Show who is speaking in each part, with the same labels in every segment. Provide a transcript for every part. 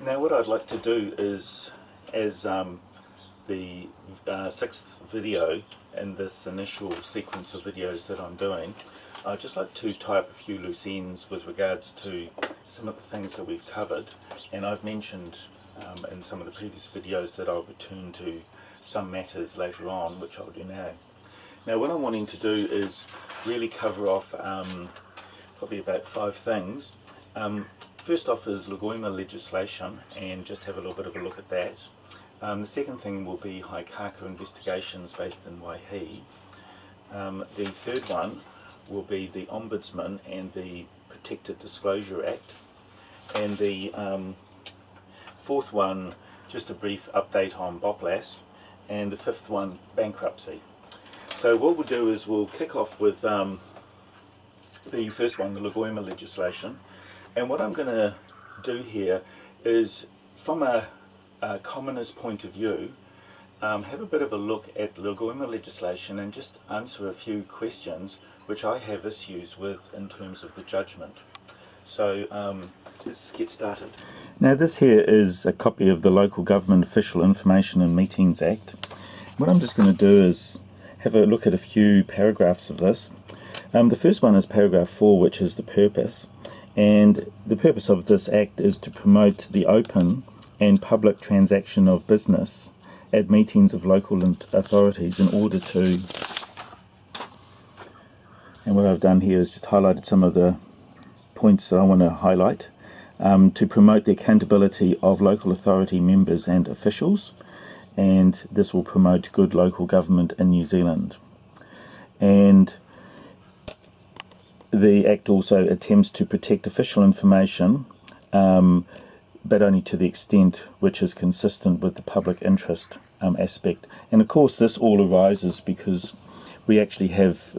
Speaker 1: Now what I'd like to do is, as the sixth video in this initial sequence of videos that I'm doing, I'd just like to tie up a few loose ends with regards to some of the things that we've covered, and I've mentioned in some of the previous videos that I'll return to some matters later on, which I'll do now. Now what I'm wanting to do is really cover off probably about 5 things. First off is Lagoima legislation, and just have a little bit of a look at that. The second thing will be Haikaka investigations based in Waihi. The third one will be the Ombudsman and the Protected Disclosure Act. And the fourth one, just a brief update on BOPLAS. And the fifth one, bankruptcy. So what we'll do is we'll kick off with the first one, the Lagoima legislation. And what I'm going to do here is, from a commoner's point of view, have a bit of a look at Lagoima legislation and just answer a few questions which I have issues with in terms of the judgment. So let's get started. Now this here is a copy of the Local Government Official Information and Meetings Act. What I'm just going to do is have a look at a few paragraphs of this. The first one is paragraph 4, which is the purpose. And the purpose of this act is to promote the open and public transaction of business at meetings of local authorities in order to, and what I've done here is just highlighted some of the points that I want to highlight, to promote the accountability of local authority members and officials, and this will promote good local government in New Zealand. And the Act also attempts to protect official information, but only to the extent which is consistent with the public interest aspect. And of course this all arises because we actually have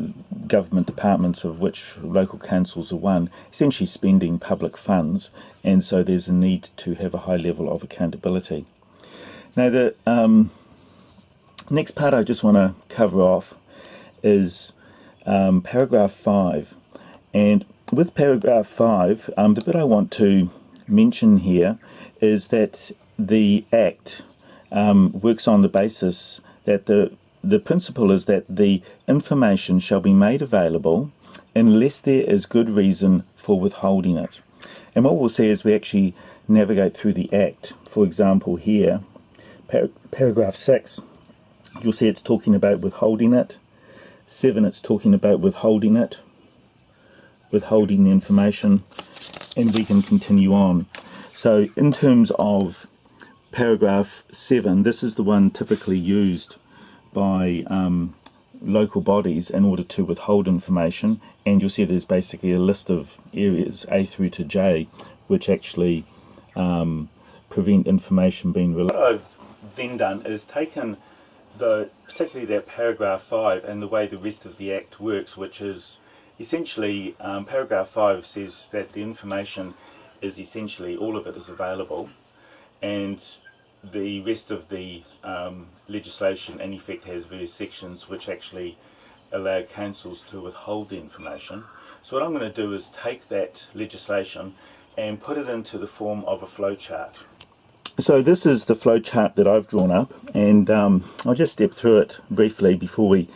Speaker 1: government departments, of which local councils are one, essentially spending public funds, and so there's a need to have a high level of accountability. Now the next part I just want to cover off is paragraph 5. And with paragraph 5, the bit I want to mention here is that the Act works on the basis that the principle is that the information shall be made available unless there is good reason for withholding it. And what we'll see as we actually navigate through the Act, for example here, paragraph 6, you'll see it's talking about withholding it. 7, it's talking about withholding it, withholding the information, and we can continue on. So in terms of paragraph 7, this is the one typically used by local bodies in order to withhold information, and you'll see there's basically a list of areas A through to J which actually prevent information being released. What I've then done is taken particularly that paragraph 5 and the way the rest of the Act works, which is essentially, paragraph 5 says that the information is essentially, all of it is available, and the rest of the legislation in effect has various sections which actually allow councils to withhold the information. So what I'm going to do is take that legislation and put it into the form of a flowchart. So this is the flowchart that I've drawn up, and I'll just step through it briefly before we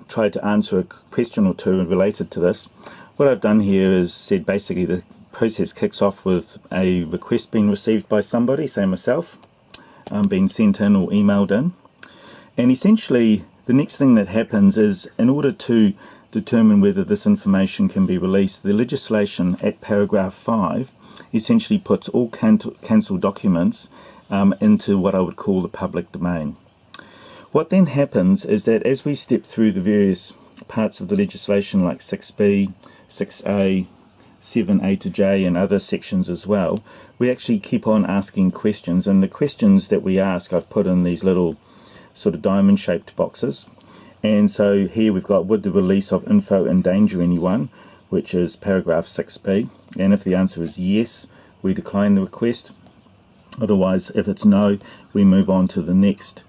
Speaker 1: try to answer a question or two related to this. What I've done here is said basically the process kicks off with a request being received by somebody, say myself, being sent in or emailed in. And essentially the next thing that happens is, in order to determine whether this information can be released, the legislation at paragraph 5 essentially puts all council documents into what I would call the public domain. What then happens is that as we step through the various parts of the legislation like 6B, 6A, 7A to J and other sections as well, we actually keep on asking questions, and the questions that we ask I've put in these little sort of diamond shaped boxes. And so here we've got, would the release of info endanger anyone, which is paragraph 6B, and if the answer is yes, we decline the request. Otherwise, if it's no, we move on to the next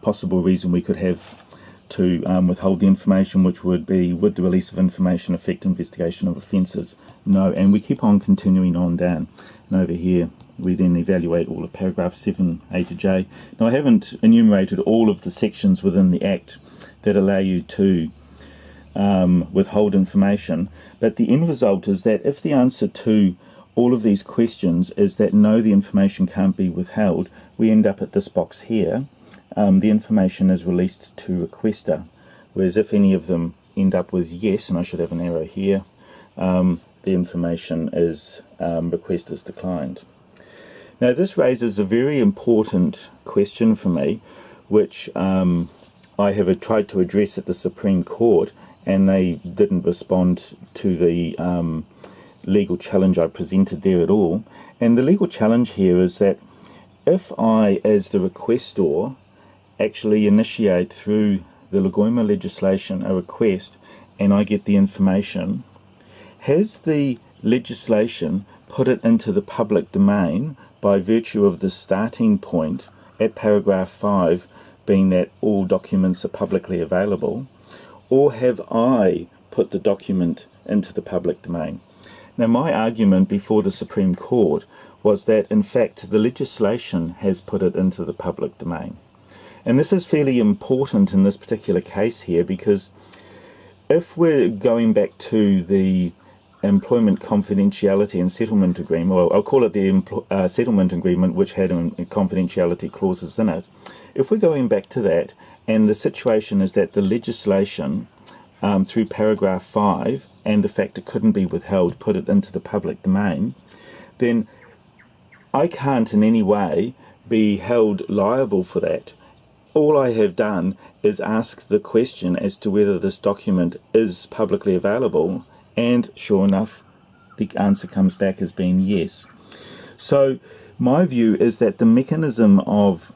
Speaker 1: possible reason we could have to withhold the information, which would be, would the release of information affect investigation of offences? No, and we keep on continuing on down. And over here, we then evaluate all of paragraph 7A to J. Now, I haven't enumerated all of the sections within the Act that allow you to withhold information, but the end result is that if the answer to all of these questions is that no, the information can't be withheld, we end up at this box here. The information is released to requester, whereas if any of them end up with yes, and I should have an arrow here, the information is request is declined. Now this raises a very important question for me, which I have tried to address at the Supreme Court, and they didn't respond to the legal challenge I presented there at all. And the legal challenge here is that if I, as the requestor, actually initiate through the Lagoima legislation a request and I get the information, has the legislation put it into the public domain by virtue of the starting point at paragraph 5 being that all documents are publicly available, or have I put the document into the public domain? Now, my argument before the Supreme Court was that, in fact, the legislation has put it into the public domain. And this is fairly important in this particular case here, because if we're going back to the employment confidentiality and settlement agreement, well, I'll call it the settlement agreement, which had confidentiality clauses in it. If we're going back to that, and the situation is that the legislation through paragraph 5 and the fact it couldn't be withheld put it into the public domain, then I can't in any way be held liable for that. All I have done is ask the question as to whether this document is publicly available, and sure enough the answer comes back as being yes. So my view is that the mechanism of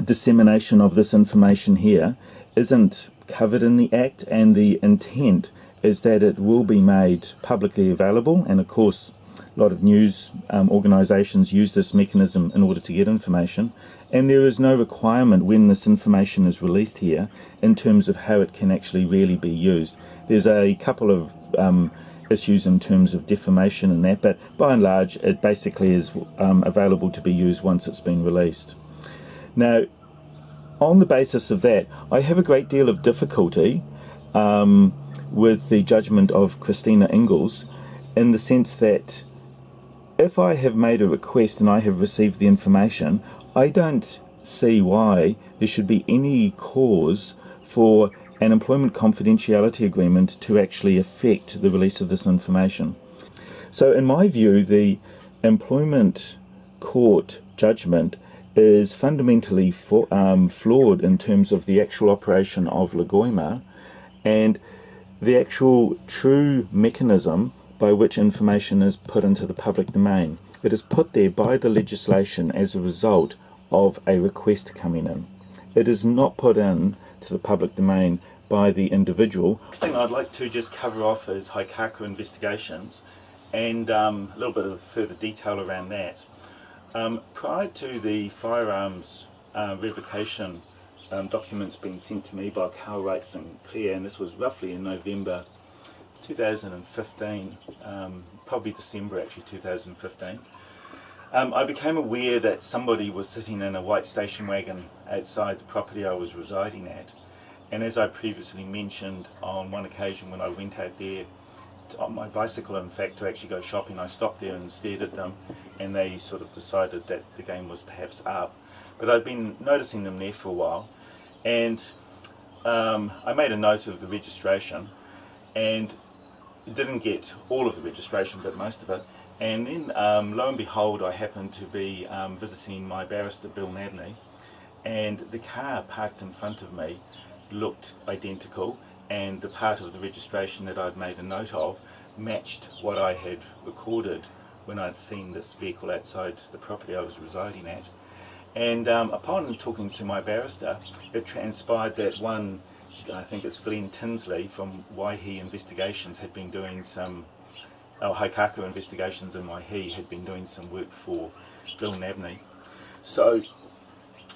Speaker 1: dissemination of this information here isn't covered in the Act, and the intent is that it will be made publicly available, and of course a lot of news organisations use this mechanism in order to get information, and there is no requirement when this information is released here in terms of how it can actually really be used. There's a couple of issues in terms of defamation and that, but by and large it basically is available to be used once it's been released. Now, on the basis of that, I have a great deal of difficulty with the judgment of Christina Ingalls, in the sense that if I have made a request and I have received the information, I don't see why there should be any cause for an employment confidentiality agreement to actually affect the release of this information. So in my view, the employment court judgment is fundamentally flawed in terms of the actual operation of Lagoima and the actual true mechanism by which information is put into the public domain. It is put there by the legislation as a result of a request coming in. It is not put in to the public domain by the individual. Next thing I'd like to just cover off is Haikaka investigations and a little bit of further detail around that. Prior to the firearms revocation documents being sent to me by Carl Wright Sinclair, and this was roughly in November 2015, probably December actually 2015, I became aware that somebody was sitting in a white station wagon outside the property I was residing at. And as I previously mentioned, on one occasion when I went out there on my bicycle, in fact, to actually go shopping, I stopped there and stared at them, and they sort of decided that the game was perhaps up. But I'd been noticing them there for a while, and I made a note of the registration, and didn't get all of the registration, but most of it. And then, lo and behold, I happened to be visiting my barrister, Bill Nabney, and the car parked in front of me looked identical, and the part of the registration that I'd made a note of matched what I had recorded when I'd seen this vehicle outside the property I was residing at. And upon talking to my barrister, it transpired that one, I think it's Glenn Tinsley from Waihi Investigations, had been doing some, Haikaka Investigations in Waihi had been doing some work for Bill Nabney. So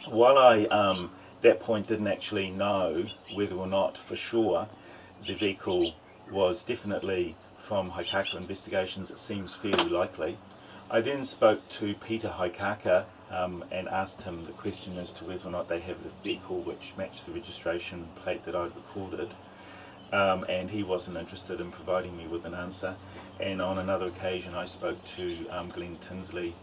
Speaker 1: while I that point didn't actually know whether or not for sure the vehicle was definitely from Haikaka Investigations. It seems fairly likely. I then spoke to Peter Haikaka and asked him the question as to whether or not they have a vehicle which matched the registration plate that I'd recorded, and he wasn't interested in providing me with an answer. And on another occasion I spoke to Glenn Tinsley,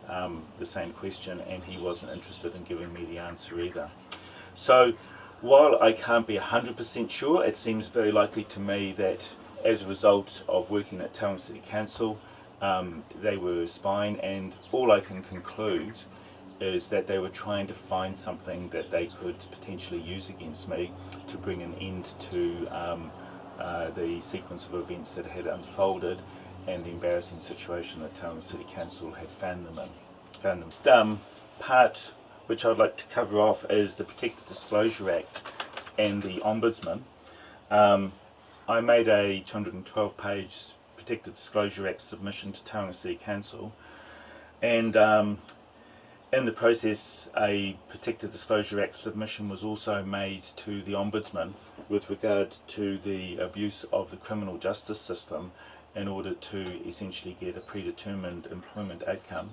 Speaker 1: the same question, and he wasn't interested in giving me the answer either. So while I can't be 100% sure, it seems very likely to me that as a result of working at Tauranga City Council, they were spying, and all I can conclude is that they were trying to find something that they could potentially use against me to bring an end to the sequence of events that had unfolded and the embarrassing situation that Tauranga City Council had found them in. Next part which I'd like to cover off is the Protected Disclosure Act and the Ombudsman. I made a 212-page Protected Disclosure Act submission to Tauranga City Council, and in the process a Protected Disclosure Act submission was also made to the Ombudsman with regard to the abuse of the criminal justice system in order to essentially get a predetermined employment outcome,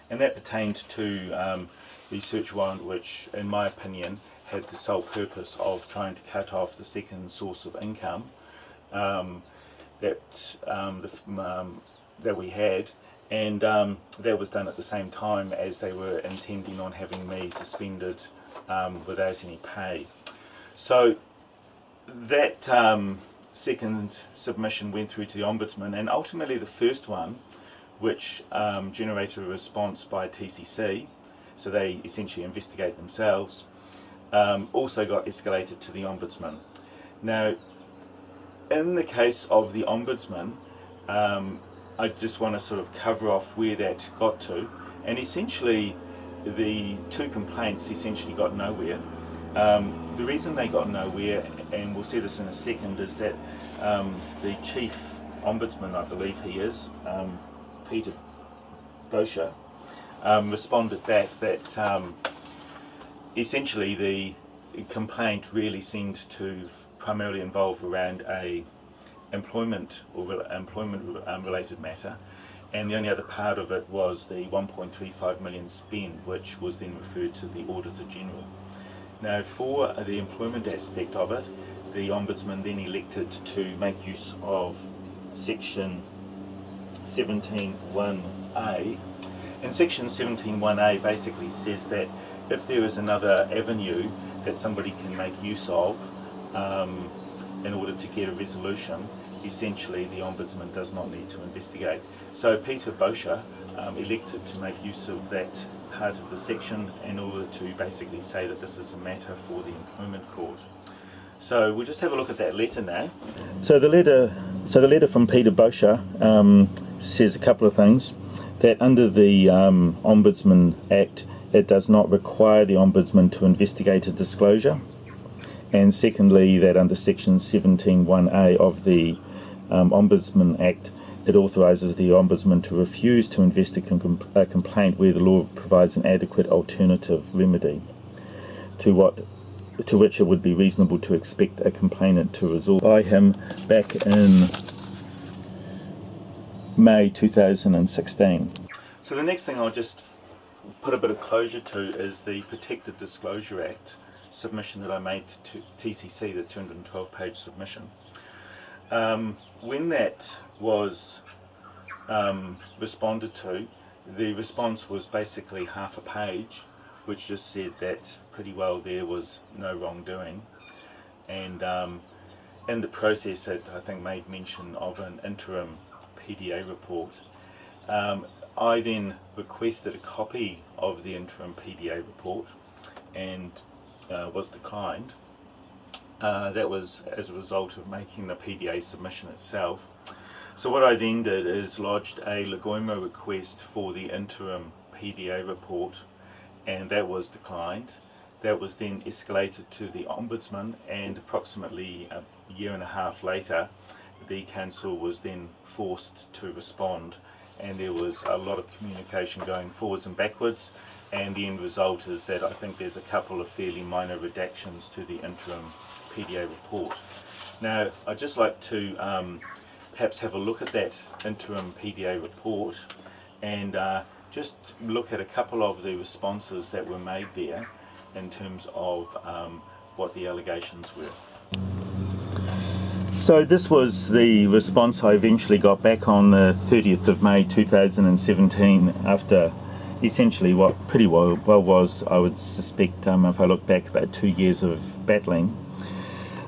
Speaker 1: and that pertained to the search warrant, which in my opinion had the sole purpose of trying to cut off the second source of income that we had, and that was done at the same time as they were intending on having me suspended without any pay. So that second submission went through to the Ombudsman, and ultimately the first one, which generated a response by TCC, so they essentially investigate themselves, also got escalated to the Ombudsman. Now, in the case of the Ombudsman, I just want to sort of cover off where that got to, and essentially the two complaints essentially got nowhere. The reason they got nowhere, and we'll see this in a second, is that the Chief Ombudsman, I believe he is, Peter Bosher, responded back that essentially the complaint really seemed to primarily involve around a employment related matter, and the only other part of it was the 1.35 million spend, which was then referred to the Auditor General. Now, for the employment aspect of it, the Ombudsman then elected to make use of section 17.1a, and section 17.1a basically says that if there is another avenue that somebody can make use of in order to get a resolution, essentially the Ombudsman does not need to investigate. So Peter Bosher elected to make use of that part of the section in order to basically say that this is a matter for the Employment Court. So we'll just have a look at that letter now. So the letter from Peter Bosher says a couple of things. That under the Ombudsman Act, it does not require the Ombudsman to investigate a disclosure. And secondly, that under section 17.1a of the Ombudsman Act, it authorises the Ombudsman to refuse to investigate a complaint where the law provides an adequate alternative remedy to which it would be reasonable to expect a complainant to resort by him back in May 2016. So the next thing I'll just put a bit of closure to is the Protected Disclosure Act submission that I made to TCC, the 212-page submission. When that was responded to, the response was basically half a page, which just said that pretty well there was no wrongdoing, and in the process it, I think, made mention of an interim Pba Report. I then requested a copy of the interim Pba Report and was declined. That was as a result of making the PDA submission itself. So what I then did is lodged a Legoimo request for the interim PDA report, and that was declined. That was then escalated to the Ombudsman, and approximately a year and a half later the council was then forced to respond, and there was a lot of communication going forwards and backwards, and the end result is that I think there's a couple of fairly minor redactions to the interim PDA report. Now, I'd just like to perhaps have a look at that interim PDA report and just look at a couple of the responses that were made there in terms of what the allegations were. So this was the response I eventually got back on the 30th of May 2017 after essentially what pretty well was, I would suspect, if I look back, about 2 years of battling.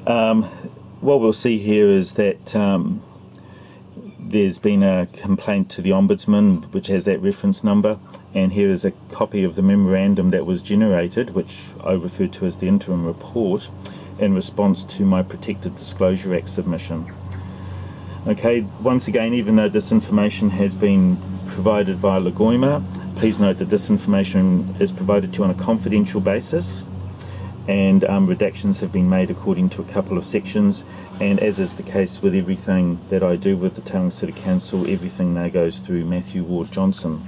Speaker 1: What we'll see here is that there's been a complaint to the Ombudsman which has that reference number, and here is a copy of the memorandum that was generated, which I refer to as the interim report, in response to my Protected Disclosure Act submission. Okay, once again, even though this information has been provided via Lagoima, please note that this information is provided to you on a confidential basis, and redactions have been made according to a couple of sections, and as is the case with everything that I do with the Tauranga City Council, everything now goes through Matthew Ward Johnson.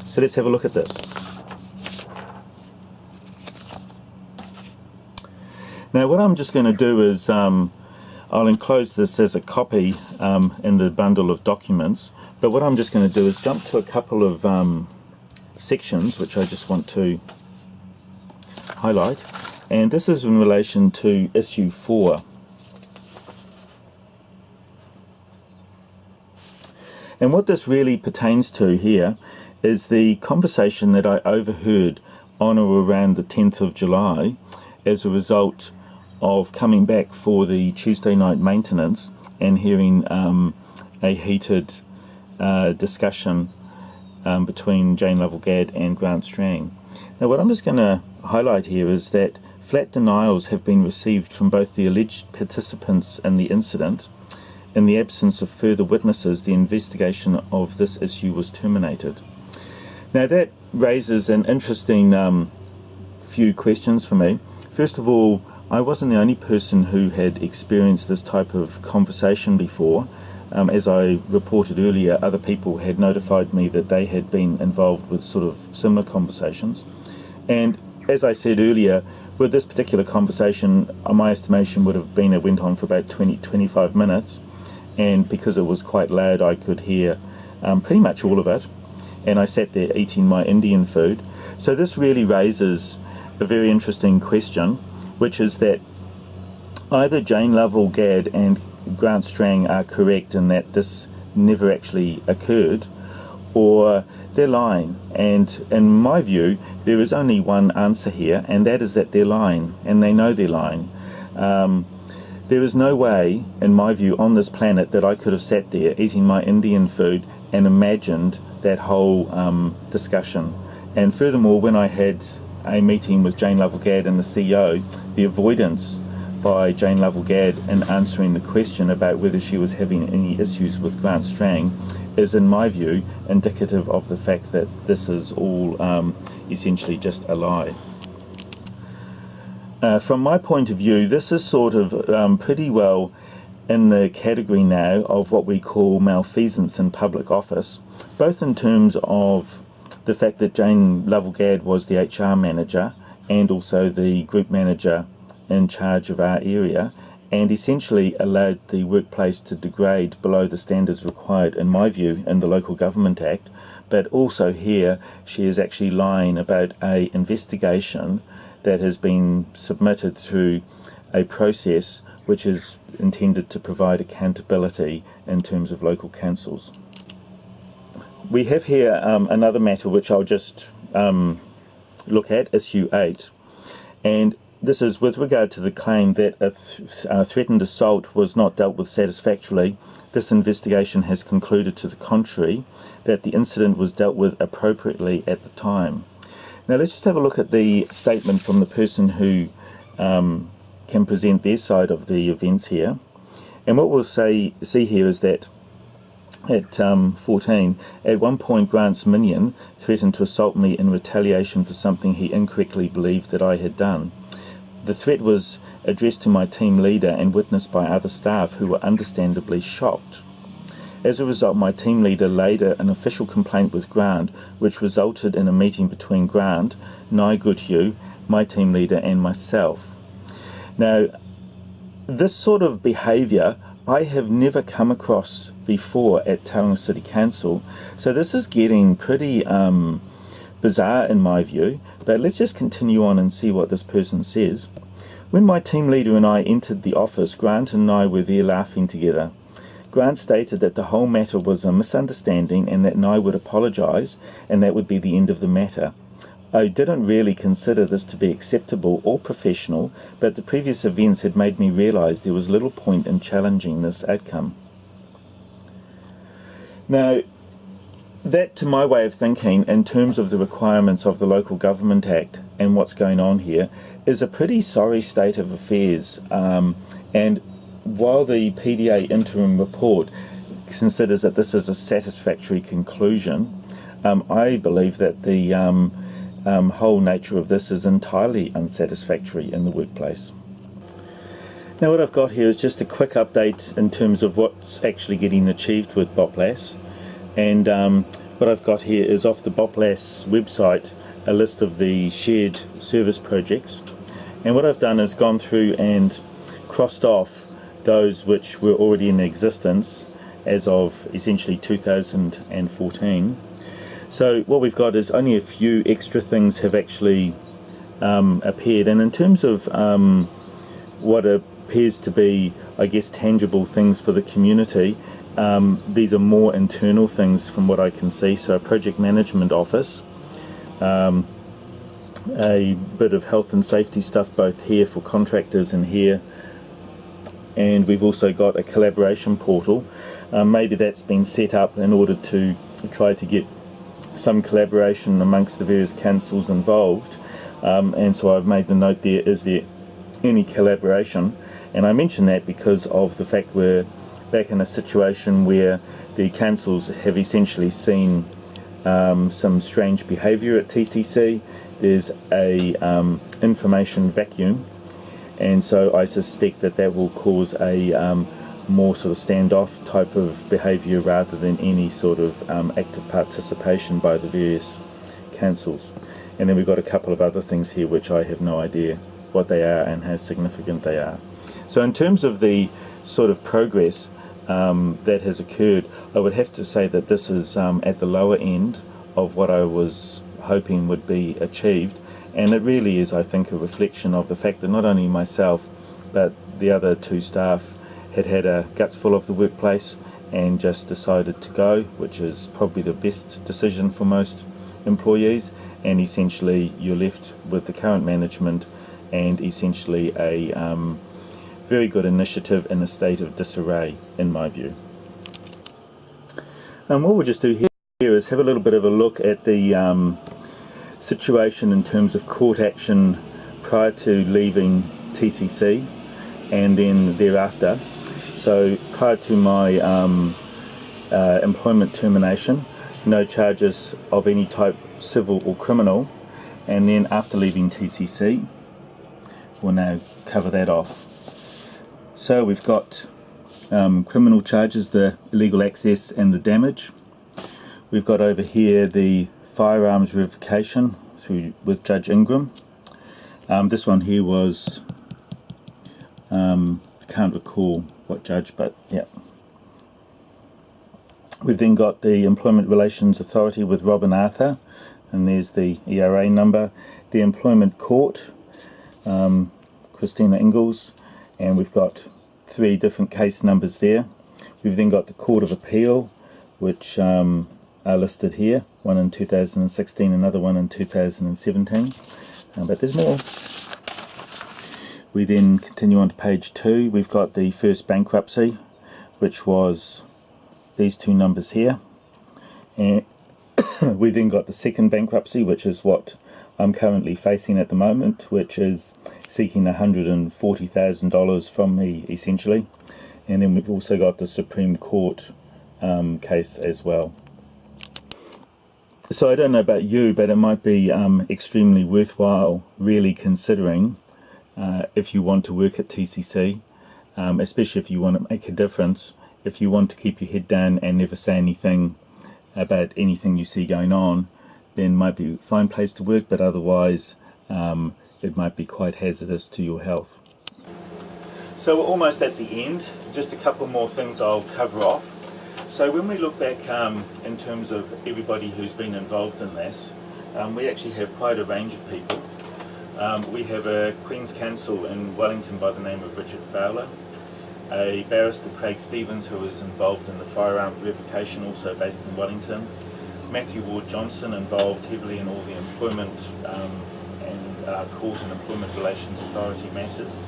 Speaker 1: So let's have a look at this. Now what I'm just going to do is I'll enclose this as a copy in the bundle of documents, but what I'm just going to do is jump to a couple of sections which I just want to highlight, and this is in relation to issue 4. And what this really pertains to here is the conversation that I overheard on or around the 10th of July as a result of coming back for the Tuesday night maintenance and hearing a heated discussion between Jane Lovell-Gadd and Grant Strang. Now what I'm just going to highlight here is that flat denials have been received from both the alleged participants in the incident. In the absence of further witnesses, the investigation of this issue was terminated. Now that raises an interesting few questions for me. First of all, I wasn't the only person who had experienced this type of conversation before. As I reported earlier, other people had notified me that they had been involved with sort of similar conversations. And as I said earlier, with this particular conversation, my estimation would have been it went on for about 20-25 minutes, and because it was quite loud I could hear pretty much all of it, and I sat there eating my Indian food. So this really raises a very interesting question, which is that either Jane Lovell-Gadd and Grant Strang are correct in that this never actually occurred, or they're lying. And in my view, there is only one answer here, and that is that they're lying, and they know they're lying. There is no way, in my view, on this planet that I could have sat there eating my Indian food and imagined that whole discussion. And furthermore, when I had a meeting with Jane Lovell-Gadd and the CEO, the avoidance by Jane Lovell-Gadd in answering the question about whether she was having any issues with Grant Strang is, in my view, indicative of the fact that this is all essentially just a lie. From my point of view, this is sort of pretty well in the category now of what we call malfeasance in public office, both in terms of the fact that Jane Lovell-Gadd was the HR manager and also the group manager in charge of our area, and essentially allowed the workplace to degrade below the standards required, in my view, in the Local Government Act. But also here she is actually lying about an investigation that has been submitted through a process which is intended to provide accountability in terms of local councils. We have here another matter which I'll just look at, issue 8, and this is with regard to the claim that a threatened assault was not dealt with satisfactorily. This investigation has concluded to the contrary, that the incident was dealt with appropriately at the time. Now let's just have a look at the statement from the person who can present their side of the events here. And what we'll see here is that at 14, at one point Grant's minion threatened to assault me in retaliation for something he incorrectly believed that I had done. The threat was addressed to my team leader and witnessed by other staff who were understandably shocked. As a result, my team leader laid an official complaint with Grant, which resulted in a meeting between Grant, Nai Goodhue, my team leader, and myself. Now, this sort of behaviour I have never come across before at Tauranga City Council, so this is getting pretty bizarre in my view, but let's just continue on and see what this person says. When my team leader and I entered the office, Grant and I were there laughing together. Grant stated that the whole matter was a misunderstanding and that Nye would apologise and that would be the end of the matter. I didn't really consider this to be acceptable or professional, but the previous events had made me realise there was little point in challenging this outcome. Now, that, to my way of thinking, in terms of the requirements of the Local Government Act and what's going on here, is a pretty sorry state of affairs. And while the PDA interim report considers that this is a satisfactory conclusion, I believe that the whole nature of this is entirely unsatisfactory in the workplace. Now, what I've got here is just a quick update in terms of what's actually getting achieved with BOPLAS, and what I've got here is off the BOPLAS website a list of the shared service projects, and what I've done is gone through and crossed off those which were already in existence as of essentially 2014. So what we've got is only a few extra things have actually appeared, and in terms of what appears to be, I guess, tangible things for the community, these are more internal things from what I can see. So a project management office, a bit of health and safety stuff both here for contractors and here, and we've also got a collaboration portal. Maybe that's been set up in order to try to get some collaboration amongst the various councils involved, and so I've made the note there, is there any collaboration? And I mention that because of the fact we're back in a situation where the councils have essentially seen some strange behaviour at TCC. There's a information vacuum, and so I suspect that that will cause a more sort of standoff type of behaviour rather than any sort of active participation by the various councils. And then we've got a couple of other things here which I have no idea what they are and how significant they are. So in terms of the sort of progress that has occurred, I would have to say that this is at the lower end of what I was hoping would be achieved, and it really is, I think, a reflection of the fact that not only myself but the other two staff had a guts full of the workplace and just decided to go, which is probably the best decision for most employees, and essentially you're left with the current management and essentially a very good initiative in a state of disarray, in my view. And what we'll just do here is have a little bit of a look at the situation in terms of court action prior to leaving TCC and then thereafter. So prior to my employment termination, no charges of any type, civil or criminal, and then after leaving TCC, we'll now cover that off. So we've got criminal charges, the illegal access and the damage. We've got over here the firearms revocation with Judge Ingram. This one here was, I can't recall what judge, but yeah. We've then got the Employment Relations Authority with Robin Arthur, and there's the ERA number. The Employment Court, Christina Ingalls, and we've got 3 different case numbers there. We've then got the Court of Appeal, which are listed here, one in 2016, another one in 2017, but there's more. We then continue on to page 2. We've got the first bankruptcy, which was these 2 numbers here, and we then got the second bankruptcy, which is what I'm currently facing at the moment, which is seeking $140,000 from me, essentially. And then we've also got the Supreme Court case as well. So I don't know about you, but it might be extremely worthwhile really considering if you want to work at TCC, especially if you want to make a difference, if you want to keep your head down and never say anything about anything you see going on, then it might be a fine place to work, but otherwise it might be quite hazardous to your health. So we're almost at the end. Just a couple more things I'll cover off. So when we look back in terms of everybody who's been involved in this, we actually have quite a range of people. We have a Queen's Counsel in Wellington by the name of Richard Fowler, a barrister Craig Stevens who is involved in the firearms revocation, also based in Wellington, Matthew Ward Johnson involved heavily in all the employment and court and employment relations authority matters,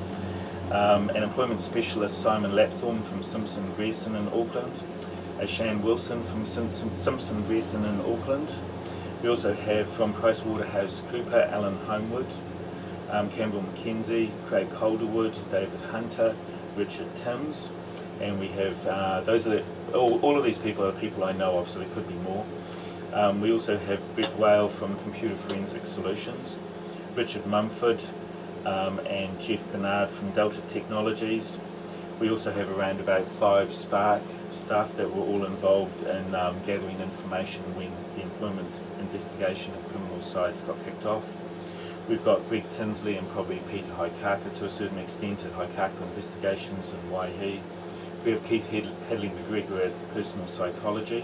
Speaker 1: an employment specialist Simon Lapthorne from Simpson Grierson in Auckland, a Shan Wilson from Simpson Grierson in Auckland. We also have from PricewaterhouseCoopers Alan Homewood, Campbell McKenzie, Craig Calderwood, David Hunter, Richard Timms, and we have all of these people are people I know of, so there could be more. We also have Brett Whale from Computer Forensic Solutions, Richard Mumford and Jeff Bernard from Delta Technologies. We also have around about 5 Spark staff that were all involved in gathering information when the employment investigation and criminal sides got kicked off. We've got Greg Tinsley and probably Peter Haikaka to a certain extent at Haikaka Investigations in Waihi. We have Keith Hadley McGregor at Personal Psychology.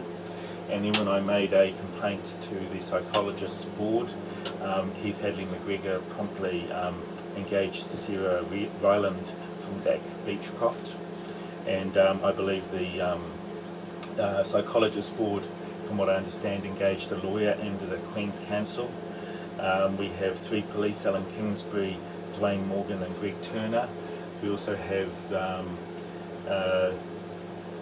Speaker 1: And then when I made a complaint to the Psychologists Board, Keith Hadley McGregor promptly engaged Sarah Ryland from DAC Beechcroft, and I believe the Psychologists Board, from what I understand, engaged a lawyer and the Queen's Counsel. We have 3 police, Alan Kingsbury, Dwayne Morgan and Greg Turner. We also have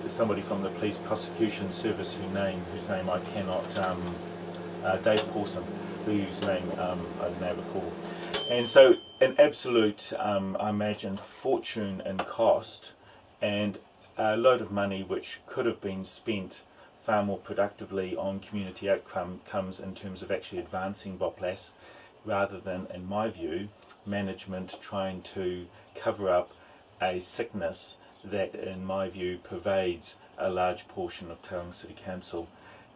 Speaker 1: somebody from the Police Prosecution Service whose name I cannot, Dave Pawson, whose name I've now recall. And so an absolute, I imagine, fortune and cost, and a load of money which could have been spent far more productively on community outcomes in terms of actually advancing BOPLAS, rather than, in my view, management trying to cover up a sickness that, in my view, pervades a large portion of Tauranga City Council.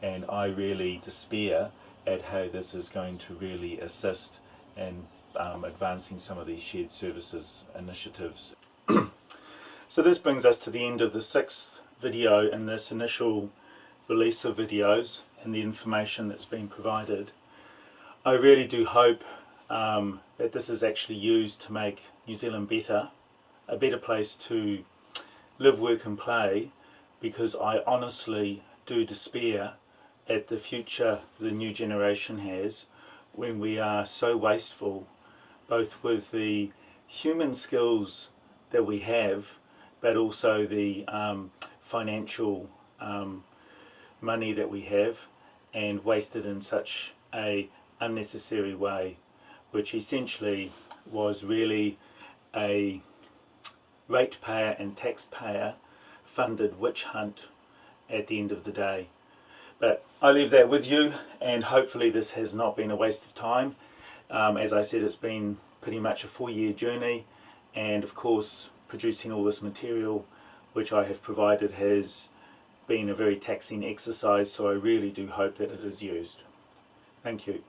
Speaker 1: And I really despair at how this is going to really assist in advancing some of these shared services initiatives. So this brings us to the end of the 6th video in this initial release of videos and the information that's been provided. I really do hope that this is actually used to make New Zealand better, a better place to live, work and play, because I honestly do despair at the future the new generation has when we are so wasteful, both with the human skills that we have, but also the financial money that we have, and wasted in such a unnecessary way, which essentially was really a ratepayer and taxpayer funded witch hunt at the end of the day. But I leave that with you, and hopefully this has not been a waste of time. As I said, it's been pretty much a 4-year journey, and of course producing all this material which I have provided has been a very taxing exercise, so I really do hope that it is used. Thank you.